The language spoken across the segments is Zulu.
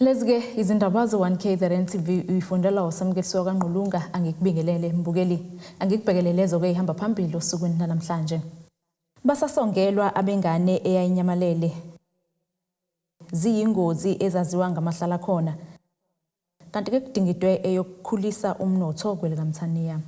Lezike izindaba zo-1KZNTV uyifundela usamukeliso kaNqulunga angikubingelele mbukeli angikubhekelelezo ke ihamba phambili osukwini namhlanje. Basasongelwa Abengane eyayinyamalele ziyingozi ezaziwa ngamahlala khona kanti ke kudingidwe eyokukhulisa umnotho kwelikaMthaniya.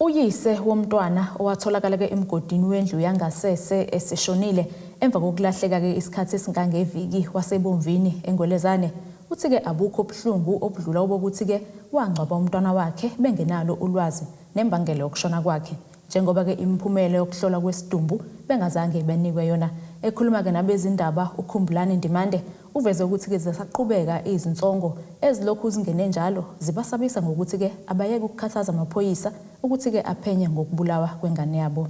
Uyise womntwana owatholakala ke emgodini wendlu yangasese esishonile emva kokulahleka ke isikhathi esingangeviki wasebomvini eNgwelezane uthi ke abukho obuhlungu obudlula obokuthi ke wangcwaba umntwana wakhe bengenalo ulwazi nembangelo yokushona kwakhe njengoba ke imiphumela yokuhlola kwesidumbu bengazange benikwe yona. Ekhuluma ke nabezindaba uKhumbulani Ndimande uveze ukuthi ke zisaqhubeka izinsongo ezilokhu zingene njalo zibasabisa ngokuthi ke abayeke ukukhathaza amaphoyisa ukuthi ke aphenye ngokubulawa kwengane yabo.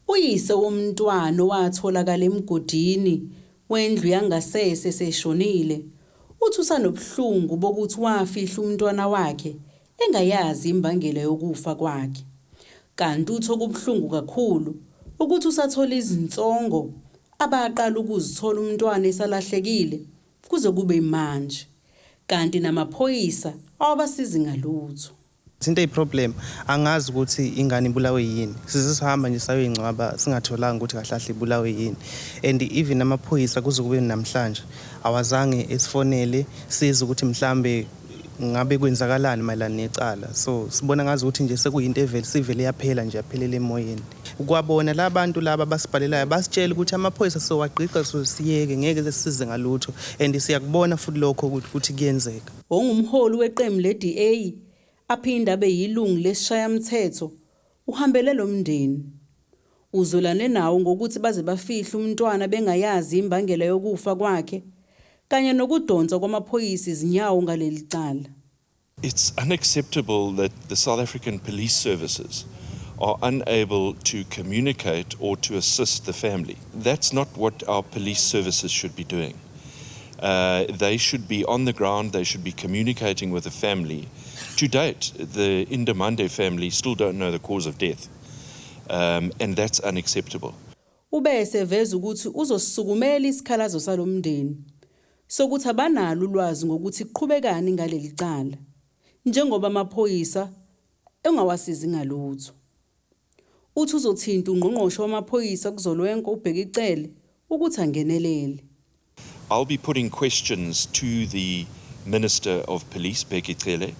Uyise womntwana watholakala emgodini wendlu yangasese seshonile uthi usanobuhlungu bokuthi wafihla umntwana wakhe engayazi imbangela yokufa kwakhe. Kanti utho kubuhlungu kakhulu ukuthi usathola izinsongo abaqala ukuzithola umntwana esalahlekile kuze kube manje kanti namaphoyisa awabasizi ngalutho. Into eyiproblem angazi ukuthi ingane ibulawe yini. Sizihamba nje sayoyingcwaba singatholanga ukuthi kahlahle ibulawe yini. And even amaphoyisa kuze kube namhlanje awazange esifonele siza ukuthi mhlambe ngabe kwenzakalani mayelana necala. So sibona ngazi ukuthi nje sekuyinto evele sivele yaphela nje yaphelela emoyeni. Ukwabona labantu laba basibhalelayo basitshela ukuthi amaphoyisa sowagqiqa siyeke ngeke sisize ngalutho and siyakubona futhi lokho ukuthi kuyenzeka. Ongumholi weqembu le-DA aphinda beyilungu lesishayamthetho uhambele lo mndeni. Uzolane nawo ngokuthi baze bafihla umntwana bengayazi imbangela yokufa kwakhe kanye nokudonsa kwamaphoyisa izinyawo ngaleli cala. It's unacceptable that the South African police services are unable to communicate or to assist the family. That's not what our police services should be doing. They should be on the ground, they should be communicating with the family. To date, the Ndimande family still don't know the cause of death, and that's unacceptable. Ubese veza ukuthi uzosisukumela isikhalazo salomndeni sokuthi abanalo ulwazi ngokuthi kuqhubekani ngaleli cala njengoba amaphoyisa engawasizi ngalutho. Uthi uzothinta ungqongqoshe wamaphoyisa kuzolwenko ubheka icele ukuthi angenelele. I'll be putting questions to the Minister of Police, Etholakale.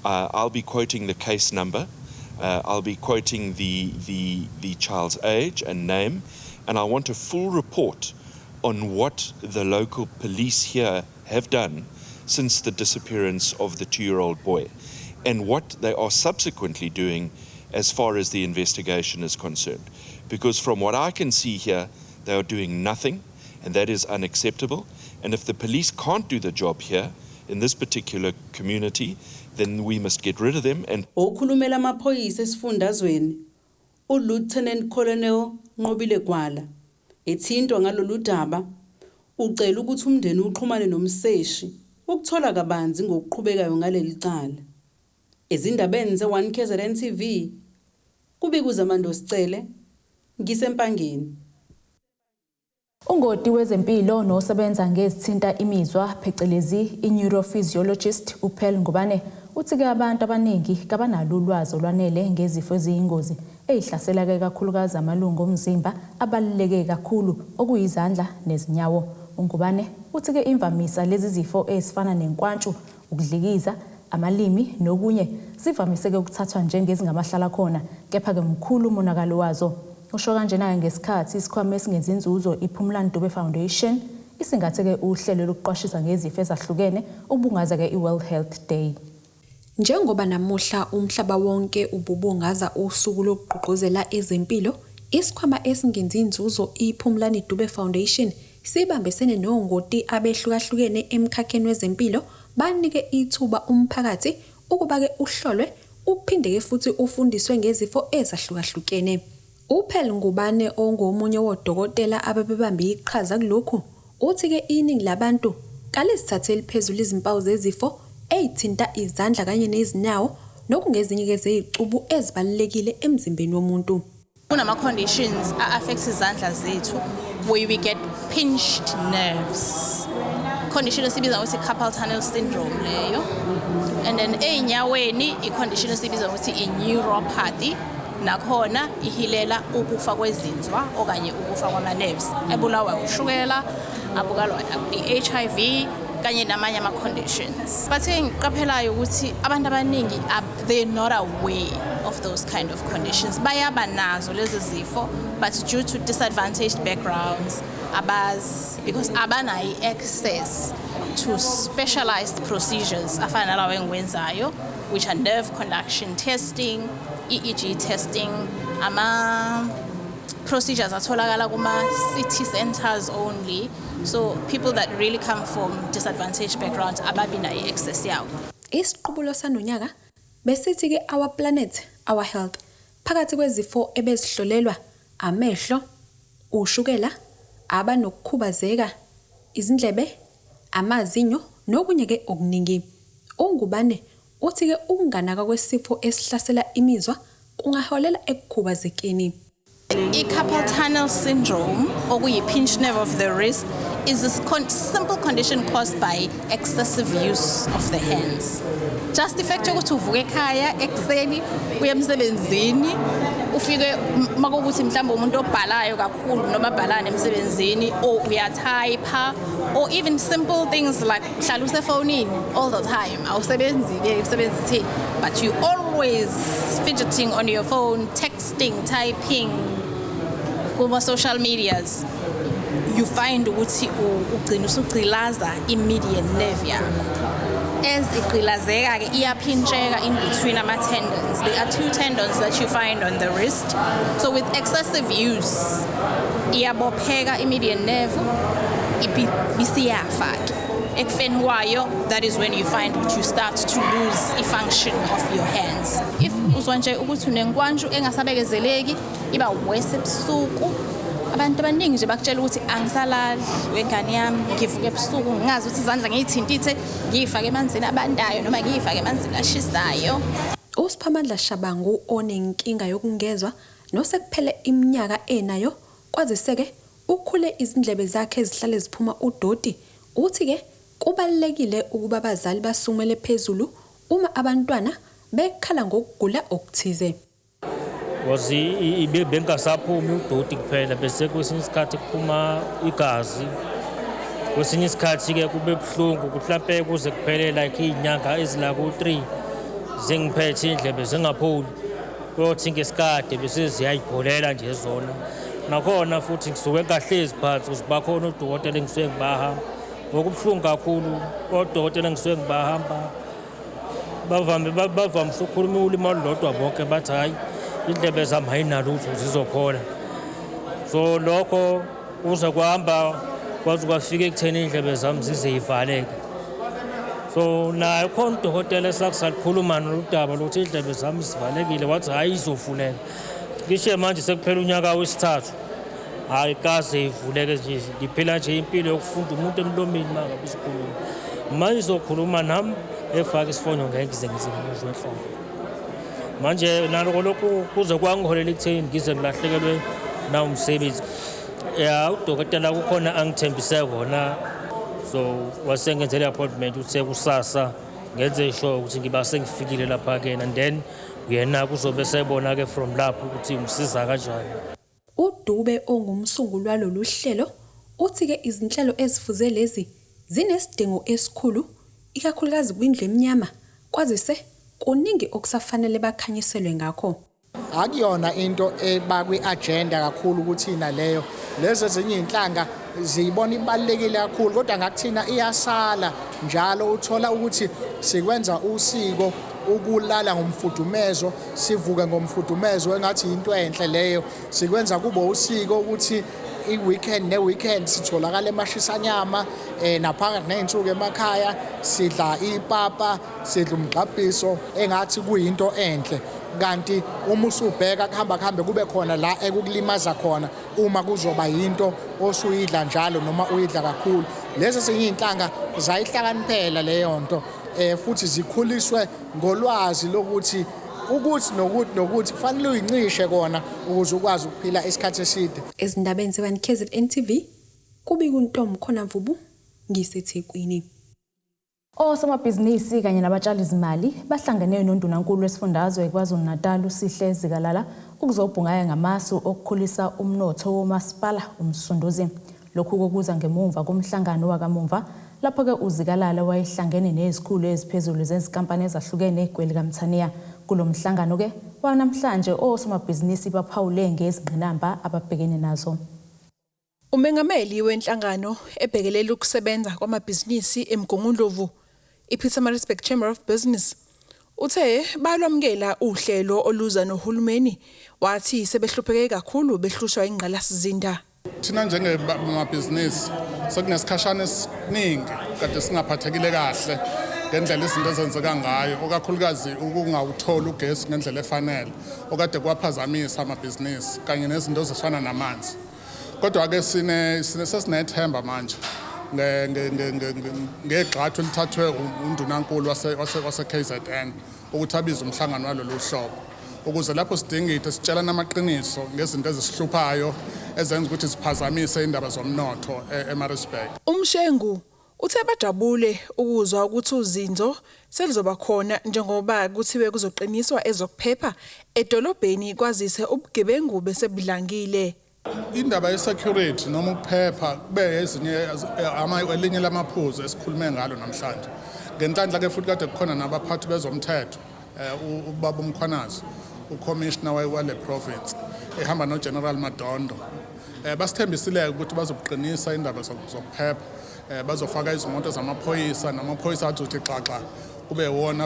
I'll be quoting the case number. I'll be quoting the child's age and name, and I want a full report on what the local police here have done since the disappearance of the 2-year-old boy and what they are subsequently doing as far as the investigation is concerned. Because from what I can see here, they are doing nothing, and that is unacceptable. And if the police can't do the job here in this particular community, then we must get rid of them. And okhulumela amaphoyisa esifundazweni uLieutenant Colonel Nqobile Gwala ethintwa ngalolu daba ucela ukuthi umndeni uxhumane nomseshi ukuthola kabanzi ngokuqhubekayo ngaleli cala. Ezindabeni ze-1KZNTV kubikuza Mando Sicele ngisempangeni. Ungoti wezempilo nosebenza ngezithinta imizwa phecelezi i-neurophysiologist uPhel Ngubane uthi ke abantu abaningi kabanalo ulwazi olwanele ngezifo eziyingozi ezihlasela ke kakhulukazi amalungu omzimba abaluleke kakhulu okuyizandla nezinyawo. Ungubane uthi ke imvamisa lezi zifo ezifana nenkwantshu, ukudlikiza, amalimi nokunye zivamise ke ukuthathwa njengezingamahlala khona kepha ke mkhulu umonakalo wazo. Usho kanjena ngesikhathi isikhwama esingenza inzuzo iPhumlani Foundation isingatheke uhlelo lokuqwashisa ngezifo ezahlukene ubungaza ke iWorld Health Day. Njengoba namuhla umhlaba wonke ububungaza usuku lokugqugquzela ezempilo, isikhwama esingenza inzuzo iPhumlani Foundation sibambisene nongoti abehlukahlukene emkhakheni wezempilo banike ithuba umphakathi ukuba ke uhlolwe uphinde ke futhi ufundiswe ngezifo ezahlukahlukene. uPhel Ngubane ongomunye wodokotela ababebambe iqhaza kulokhu uthi ke iningi labantu kalisithathele phezulu izimpawu zezifo ezithinta izandla kanye nezinyawo nokungezinye ke zezicubu ezibalekile emzimbeni womuntu. Kunama conditions affects izandla zethu where we get pinched nerves. condition esibiza ukuthi carpal tunnel syndrome leyo. And then enyaweni i-condition esibiza ukuthi i-neuropathy nakhona ihilela ukufa kwezinzwa okanye ukufa kwama-nerves ebulawa ushukela, abukalwa i-HIV kanye namanye ama-conditions. Bathe ngiqaphelayo ukuthi abantu abaningi they're not aware of those kind of conditions. Bayaba nazo lezi zifo, but due to disadvantaged backgrounds, because abanayo access to specialized procedures afana nalawo engikwenzayo, which are nerve conduction testing, EEG testing, procedures atholakala kuma city centers only. So people that really come from disadvantaged backgrounds ababi nayo access yawo. Isiqubulo sanonyaka besithi ke our planet, our health. Phakathi kwezifo ebezihlolelwa amehlo, ushukela, abanokukhubazeka, izindlebe, amazinyo nokunye ke okuningi. Ungubane uthi ke ukunganaka kwesifo esihlasela imizwa kungaholela ekukhubazekeni. I-carpal tunnel syndrome, okuyi-pinched nerve of the wrist, is a simple condition caused by excessive use of the hands. Just the fact yokuthi uvuke ekhaya ekuseni uya emsebenzini ufike makuthi mhlawumbe umuntu obhalayo kakhulu noma abhalana emsebenzini or uyatype or even simple things like hlala usefonini all the time awusebenzi ke but you always fidgeting on your phone, texting, typing, kuma social medias, you find ukuthi ugcina usugcilaza i-median nerve yakho. As igcilazeka ke iyaphincheka in between ama-tendons. There are two tendons that you find on the wrist. So with excessive use, iyabopheka i-median nerve, bisiyafa ke. Ekufeni kwayo, that is when you find that you start to lose the function of your hands. If uzwa nje ukuthi unenkwanju engasabekezeleki, iba worse ebusuku. Abantu abaningi nje bakutshela ukuthi angisalali wengane yami ngivuke ebusuku ngingazi ukuthi izandla ngiyithintithe ngiyifake emanzini abandayo noma ngiyifake emanzini ashisayo. uSiphamandla Shabangu onenkinga yokungezwa nosekuphele iminyaka enayo kwaziseke ukhule izindlebe zakhe ezihlale ziphuma udoti uthi ke kubalekile ukuba abazali basumele phezulu uma abantwana bekhala ngokugula okuthize. Wazi bengasaphumi udoti kuphela bese kwesinye isikhathi kuphuma igazi kwesinye isikhathi ke kube buhlungu mhlambe kuze kuphele like inyanga ezila ku3 zingiphethe indlebe zingaphuli kothi ngesikade bese ziyayibholela nje zona nakhona futhi ngisuke ngahlezi phansi usibakhona udokotela engisuke ngibahamba ngokubuhlungu kakhulu odokotela engisuke ngibahamba bavame ukukhuluma ulimi olulodwa bonke bathi hayi indlebe zami ayinalutho zizophola. So lokho uze kuhamba kwaze kwafika ekutheni indlebe zami zizivaleke. So naye khona udokotela esakusalikhuluma noludaba lokuthi indlebe zami zivalekile wathi hayi izofuleka. Ngisho manje sekuphela unyaka wesithathu hayi kaze ivuleke nje ngiphila nje impilo yokufunda umuntu emlomeni manje bisikhuluma. Manje izokhuluma nami efaka isifonyo ngeke ngize ngizimuzwe enhloko. Manje naloko lokhu kuze kwangiholela ekutheni ngize ngilahlekelwe na umsebenzi. Udokotela kukhona angithembise kona. So wasengenzela appointment uthe kusasa ngenze sure ukuthi ngiba sengifikile lapha ke and then uyena kuzobe sebona ke from lapho ukuthi ngisiza kanjani. uDube ongumsunguli walolu hlelo uthi ke izinhlelo ezifuze lezi zinesidingo esikhulu ikakhulukazi kwindle eminyama kwazise kuningi okusafanele bakhanyiselwe ngakho. Akuyona into ebakwi agenda kakhulu ukuthi ina leyo lezo ezinye inhlanga ziyibona ibalekile kakhulu kodwa ngakuthina iyasala njalo uthola ukuthi sikwenza usiko ukulala ngomfudumezo sivuke ngomfudumezo engathi into enhle leyo sikwenza kubo usiko ukuthi i-weekend ne-weekend sitholakala emashisanyama naphakathi ney'nsuku emakhaya sidla ipapa sidla umgqabhiso engathi kuyinto enhle kanti uma usubheka kuhamba kube khona la ekukulimaza khona uma kuzoba yinto osuyidla njalo noma uyidla kakhulu lezi ezinye inhlanga zayihlakaniphela leyo nto futhi zikhuliswe ngolwazi lokuthi nokuthi kufanele uyincishe kona ukuze ukwazi ukuphila isikhathi eside. Ezindabeni ze-1KZNTV kubika uNtombi khona Mvubu ngiseThekwini. Osomabhizinisi kanye nabatshali izimali bahlangene noNdunankulu wesifundazwe KwaZulu-Natal uSihle Zikalala ukuzobhungaya ngamasu okukhulisa umnotho womasipala umsunduzi. Lokhu kokuza ngemuva komhlangano wakamuva lapho ke uZikalala wayehlangene nezikhulu eziphezulu zezinkampani ezahlukene kwelikaMthaniya. Kulo mhlangano ke wanamhlanje osomabhizinisi baphawule ngezingqinamba ababhekene nazo. Umengameli wenhlangano ebhekelela ukusebenza kwamabhizinisi eMgungundlovu, iPietermaritzburg Chamber of Business, uthe balwamukela uhlelo oluza nohulumeni wathi sebehlupheke kakhulu behlushwa ingqalasizinda. Thina njengemabhizinisi sekunesikhashana esiningi kade singaphathekile kahle ngendlela izinto ezenzeka ngayo, okakhulukazi ukungawutholi ugesi ngendlela efanele okade kwaphazamisa amabhizinisi kanye nezinto ezifana namanzi. Kodwa ke sesinethemba manje ngegxathu elithathwe uNdunankulu wase-KZN ukuthi abize umhlangano walolu hlobo ukuze lapho sidingide sitshela namaqiniso ngezinto ezisihluphayo ezenza ukuthi ziphazamise indaba zomnotho eMaritzburg. Umshengu uthe bajabule ukuzwa ukuthi uzinzo selizoba khona njengoba kuthiwe kuzoqiniswa ezokuphepha edolobheni kwazise ubugebengu besebudlangile. Indaba ye-security noma ukuphepha kube elinye lamaphuzu esikhulume ngalo namhlanje. Ngenhlanhla ke futhi kade kukhona nabaphathi bezomthetho ubaba uMkhwanazi, ucommissioner wale province ehamba noGeneral Madondo. Basithembisile ukuthi bazobuqinisa indaba zokuphepha, bazofaka izimoto zamaphoyisa namaphoyisa athi xaxa kube wona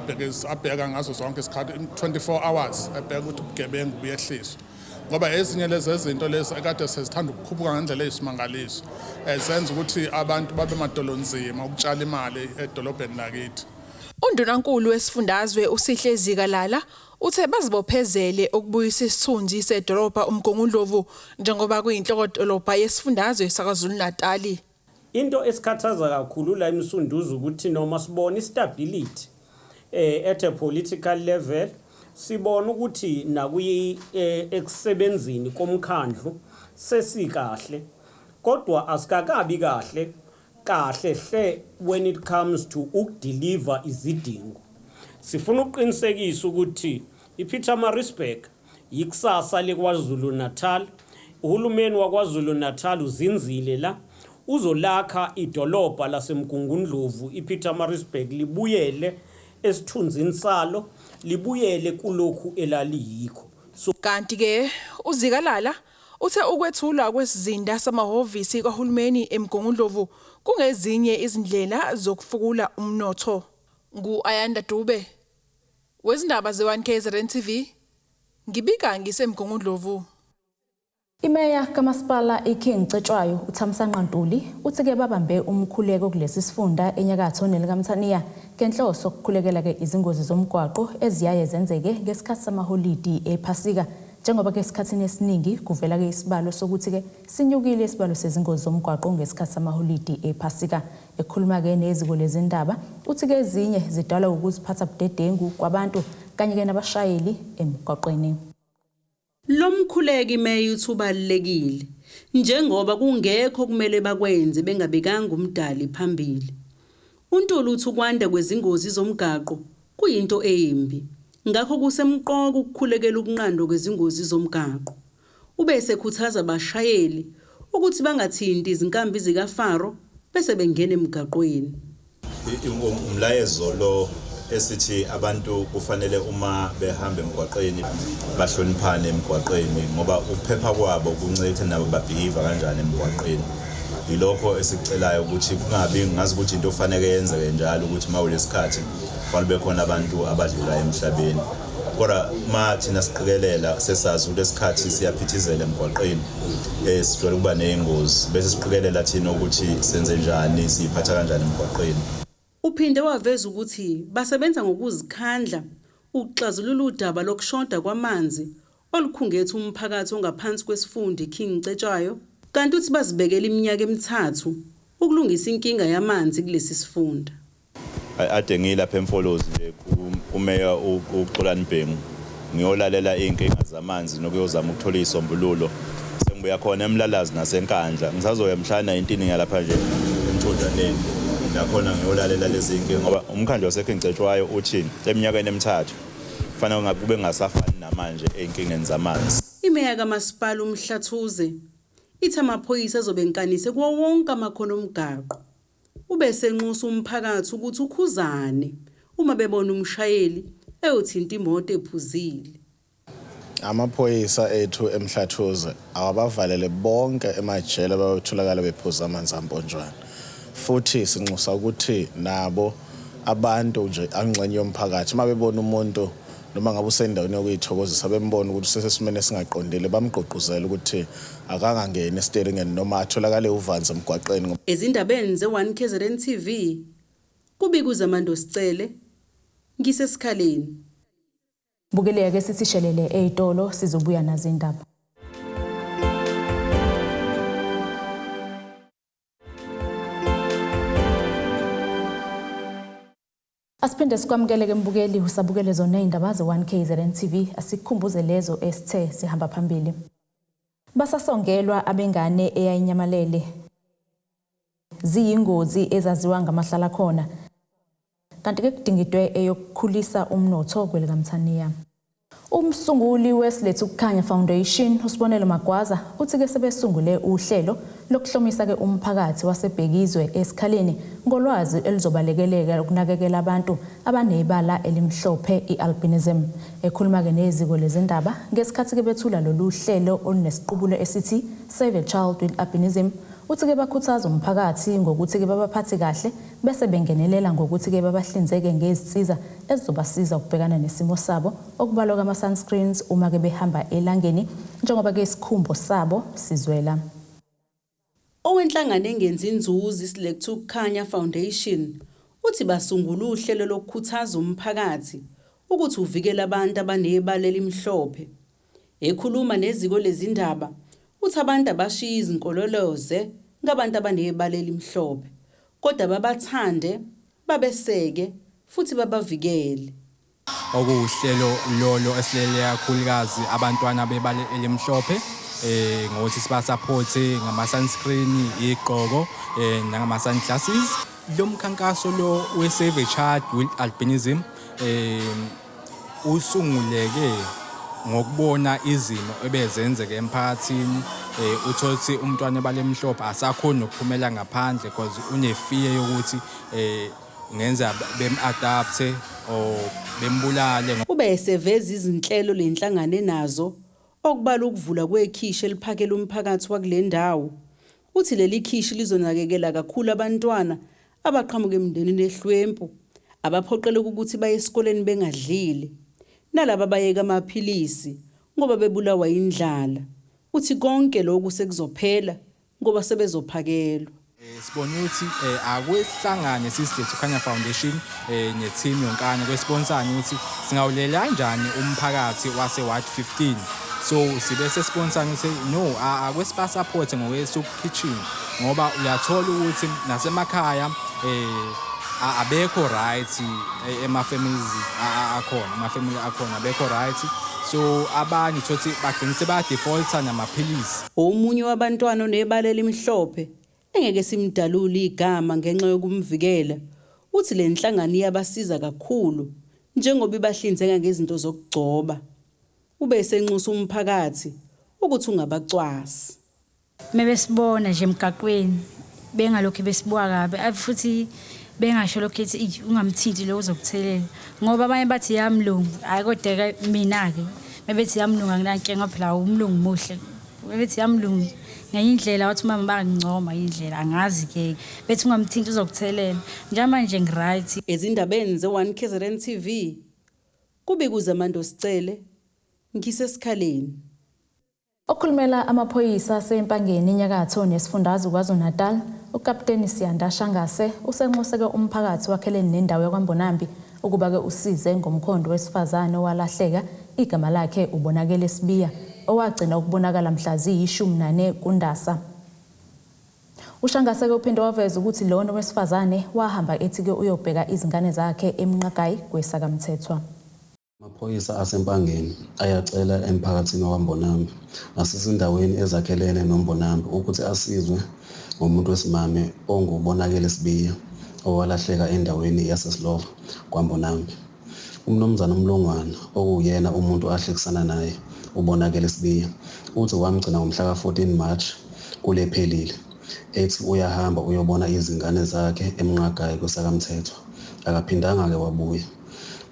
abheka ngazo zonke isikhathi 24 hours abheka ukuthi ubugebengu buyehliswa. Ngoba ezinye lezi zinto lezi ekade sezithanda ukukhuphuka ngendlela eyisimangaliso zenza ukuthi abantu babe madolonzima ukutshala imali edolobheni lakithi. uNdunankulu wesifundazwe uSihle Zikalala uthe bazibophezele ukubuyisa isithunzi sedolobha uMgungundlovu njengoba kuyinhloko dolobha yesifundazwe saKwaZulu-Natal. Into esikhathaza kakhulu la emsunduzi ukuthi noma sibona istability at a political level, sibona ukuthi nakuyi ekusebenzini komkhandlu sesikahle, kodwa asikakabi kahle hle when it comes to ukudeliver izidingo. Sifuna ukuqinisekisa ukuthi iPietermaritzburg yikusasa leKwaZulu-Natal, uhulumeni waKwaZulu-Natal uzinzile la uzolakha idolobha laseMgungundlovu, iPietermaritzburg libuyele esithunzini salo, libuyele kulokhu elaliyikho. Kanti ke uZikalala uthe ukwethulwa kwesizinda samahhovisi kahulumeni eMgungundlovu kungezinye izindlela zokufukula umnotho. Ngu-Ayanda Dube wezindaba ze-1KZNTV, ngibika ngiseMgungundlovu. Imeya kamasipala iKing Cetshwayo uThamsanqa Ntuli uthi ke babambe umkhuleko kulesi sifunda enyakatho nelikaMthaniya ngenhloso ukukhulekela ke izingozi zomgwaqo eziyaye zenzeke ngesikhathi samaholidi ePhasika, njengoba ke esikhathini esiningi kuvela ke isibalo sokuthi ke sinyukile isibalo sezingozi zomgwaqo ngesikhathi samaholidi ePhasika. Ekhuluma ke neziko lezindaba uthi ke ezinye zidalwa ukuziphatha budedengu kwabantu kanye ke nabashayeli emgwaqweni. Lo mkhuleki meya uthubalekile njengoba kungekho kumele bakwenze bengabekanga umdali phambili. uNtuli uthi ukwanda kwezingozi zomgaqo kuyinto embi, ngakho kusemqoka ukukhulekela ukunqandwa kwezingozi zomgaqo. Ubese ekhuthaza abashayeli ukuthi bangathinti izinkambi zikaFaro bese bengena emgaqweni. Umlayezo lo esithi abantu kufanele uma behamba emgwaqeni bahloniphane emgwaqeni ngoba ukuphepha kwabo kuncithe nabo babehave kanjani emgwaqeni. Yilokho esicelayo ukuthi kungabi ngazi ukuthi into ofanele yenzeke njalo ukuthi mawulesikhathi kufanele bekhona abantu abadlula emhlabeni. Kodwa ma thina siqikelela sesazi ulesikhathi siyaphithizela emgwaqeni sijwayele ukuba nezingozi bese siqikelela thina ukuthi senze njani siphatha kanjani emgwaqeni. Uphinde waveza ukuthi basebenza ngokuzikhandla ukuxazulula udaba lokushoda kwamanzi olukhungethe umphakathi ongaphansi kwesifundo iKing Cetshwayo, kanti uthi bazibekela iminyaka emithathu ukulungisa inkinga yamanzi kulesi sifunda. Ade ngilapha eMfolozi nje kumeya uXolani Bhengu ngiyolalela inkinga zamanzi nokuyozama ukuthola isombululo. Sengibuya khona eMlalazi naseNkandla, ngisazoya mhla 19 ngiyalapha nje eMthonjaneni. nakhona ngiyolalela lezi inkinga ngoba umkhandlu wasekhengcetshwayo uthini eminyakeni emithathu kufanele ngabe kube ngasafani namanje einkingeni zamanzi. Imeya kaMasipala uMhlathuze ithi amaphoyisa azobenkanise kuwo wonke amakhono omgaqo. Ubese nxusa umphakathi ukuthi ukhuzane uma bebona umshayeli eyothinta imoto ephuzile. Amaphoyisa ethu eMhlathuze awabavalele bonke emajele abayotholakala bephuza amanzi amponjwana. Futhi sinxusa ukuthi nabo abantu nje angxenye yomphakathi uma bebona umuntu noma ngabe usendaweni yokuyithokozisa bembona ukuthi sesesimene singaqondile bamgqugquzela ukuthi akangangena esiteringeni noma atholakale uvanzi emgwaqeni. Ezindabeni ze1KZNTV kubikuza Mando Sicele ngisesikhaleni. Bukeleke sisishelele eItolo sizobuya nazo indaba. Asiphinde sikwamukele ke mbukeli usabukele zona indaba ze1KZNTV asikhumbuze lezo esithe sihamba phambili. Basasongelwa Abengane eyayinyamalele ziyingozi ezaziwa ngamahlala khona kanti ke kudingidwe eyokukhulisa umnotho kwelekamthaniya. Umsunguli weSilethu Kukhanya Foundation uSibonelo Magwaza uthi ke sebesungule uhlelo lokuhlomisa ke umphakathi wasebhekizwe esikhaleni ngolwazi elizobalekeleka ukunakekela abantu abanebala elimhlophe ialbinism. Ekhuluma ke neziko lezindaba ngesikhathi ke bethula lolu hlelo olunesiqubulo esithi Save a Child with Albinism. Uthi ke bakhuthaza umphakathi ngokuthi ke babaphathe kahle bese bengenelela ngokuthi ke babahlinzeke ngezitsiza ezizobasiza ukubhekana nesimo sabo okubalwa kama sunscreens uma ke behamba elangeni njengoba ke isikhumbo sabo sizwela. Owenhlangano engenzi inzuzo iSilethu Kukhanya Foundation uthi basungula uhlelo lokukhuthaza umphakathi ukuthi uvikele abantu abanebala elimhlophe. Ekhuluma neziko lezindaba uthi abantu abashiya izinkololoze ngabantu abanebala elimhlophe kodwa babathande babeseke futhi babavikele. Okuhlelo lolo esilele kakhulukazi abantwana bebala elimhlophe ngokuthi sibasupport ngama sunscreen igqoko nangama sunglasses. Lo mkhankaso lo we Save a Child with Albinism usunguleke ngokubona izimo ebezenzeke emphakathini uthothi umntwana ebala elimhlophe asakhona ukuphumela ngaphandle because unefear yokuthi ngenza bem-adapte or bembulale. Ube seveza izinhlelo lenhlangano nazo okubala ukuvula kwekhishi eliphakela umphakathi wakule ndawo. Uthi leli khishi lizonakekela kakhulu abantwana abaqhamuka emndenini ehlwempu abaphoqeleka ukuthi baye esikoleni bengadlile nalabo bayeka amaphilisi ngoba bebulawa indlala. Uthi konke lokhu sekuzophela ngoba sebezophakelwa. Sibona ukuthi akwehlangane siSilethu Kukhanya Foundation neteam yonkana kwesponsor ukuthi singawulela kanjani umphakathi wase Ward 15. So sibe sesponsor ukuthi no akwesipasupport ngokweSoup Kitchen ngoba uyathola ukuthi nasemakhaya abekho right ema-families akhona ama-family akhona abekho right so abanye thothi bagcinise badefaulta namaphilisi. Omunye wabantwana onebala elimhlophe engeke simdalule igama ngenxa yokumvikela uthi le nhlangano iyabasiza kakhulu njengoba ibahlinzeka ngezinto zokugcoba. Ube senxusa umphakathi ukuthi ungabacwasi. Mebesibona nje emgaqweni bengalokho besibuka kabe futhi bengasho lokho ethi ungamthinti lo uzokuthelela ngoba abanye bathi yamlungu hayi kodwa mina ke mebethi yamlungu anginankinga phela umlungu muhle mebethi yamlungu ngenye indlela wathi mama bangincoma indlela angazi ke bethi ungamthinti uzokuthelela njamanje ngiright. Ezindabeni ze1KZNTV kubikuza Mando Sicele ngisesikhaleni. Okhulumela amaphoyisa aseMpangeni enyakatho nesifundazwe kwaZulu-Natal uKapteni Siyanda Shangase usenxuseke umphakathi wakhelene nendawo yakwaMbonambi ukuba ke usize ngomkhondo wesifazane owalahleka igama lakhe ubonakele Sibiya owagcina ukubonakala mhla ziyi14 kuNdasa. Ushangase ke uphinde waveza ukuthi lona wesifazane wahamba ethi ke uyobheka izingane zakhe eMnqagayi kwesakamthethwa. Amaphoyisa aseMpangeni ayacela emphakathini waMbonambi nasezindaweni ezakhelene noMbonambi ukuthi asizwe ngomuntu wesimame ongubonakele Sibiya owalahleka endaweni yaseSlova kwaMbonambi. Umnomzana uMlongwana okuyena umuntu ahlekisana naye ubonakele Sibiya uthi wamgcina ngomhla ka-14 March kule phelile ethi uyahamba uyobona izingane zakhe emnqagayi kwesakamthethwa akaphindanga-ke wabuya.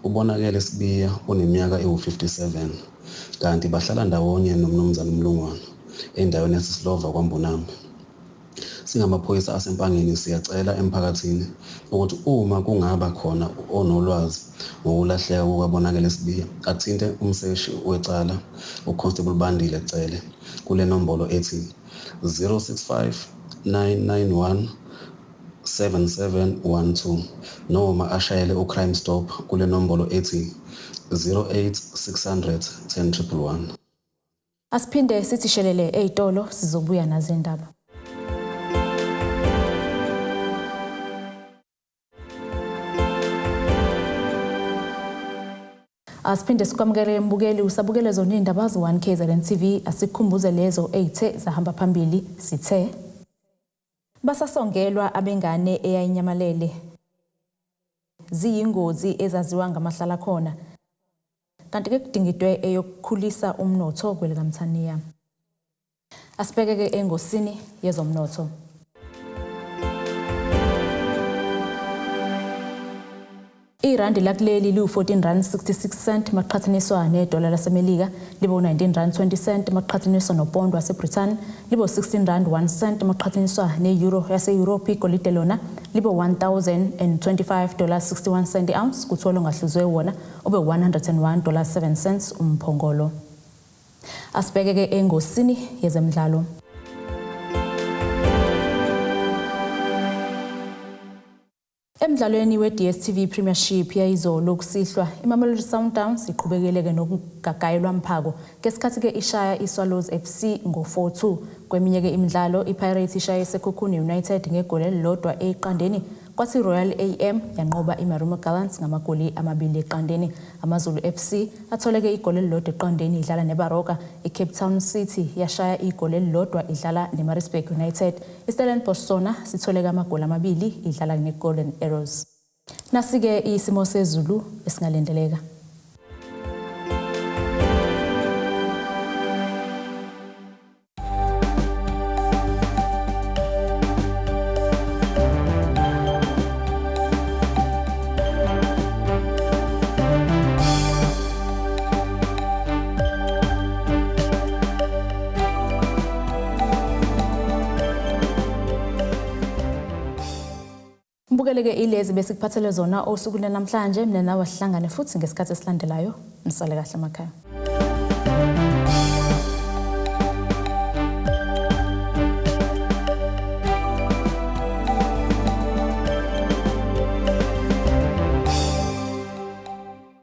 Ubonakele Sibiya uneminyaka ewu-57 kanti bahlala ndawonye nomnumzana uMlongwana endaweni yaseSlova kwaMbonambi. Singamaphoyisa asempangeni siyacela emphakathini ukuthi uma kungaba khona onolwazi ngokulahleka kukabonakele Sibiya athinte umseshi wecala uConstable Bandile Cele kule nombolo ethi 065 991 7712 noma ashayele uCrime Stop kule nombolo ethi 08600 10111. Asiphinde sithi shelele ezitolo sizobuya nazo indaba. Asiphinde sikwamukele mbukeli usabukele zona indaba z1KZNTV asikhumbuze lezo ezithe zahamba phambili sithe Basasongelwa Abengane eyayinyamalele ziyingozi ezaziwa ngamahlala khona kanti ke kudingidwe eyokukhulisa umnotho kwelekamthaniya. Asibhekeke engosini yezomnotho. Irandi lakuleli liwu-14.66 maqhathaniswa nedola laseMelika, libo 19.20 maqhathaniswa nopondo waseBritain, libo 16.01 maqhathaniswa ne-euro yase-Europe, igolide lona libo $1,025.61 ounce, kutholo ngahluzwe wona ube $101.07 umphongolo. Asibhekeke engosini yezemidlalo. Emidlalweni we-DStv Premiership yayizolo kusihlwa iMamelodi Sundowns iqhubekele nokugagayelwa mphako ngesikhathi ke ishaya iSwallows FC ngo-4-2 kweminye ke imidlalo iPirates ishaya iSekhukhune United ngegoli elilodwa eqandeni kwathi Royal AM yanqoba iMarumo Gallants ngamagoli 2-0. AmaZulu FC atholeke igoli elilodwa eqandeni idlala neBaroka. iCape Town City yashaya igoli elilodwa idlala neMaritzburg United. iStellenbosch sona sitholeka amagoli 2 idlala neGolden Arrows. Nasike isimo sezulu esingalendeleka. Mbukeleke ilezi besikuphathele zona osukwini namhlanje mina nawe sihlangane futhi ngesikhathi esilandelayo. Nisale kahle emakhaya.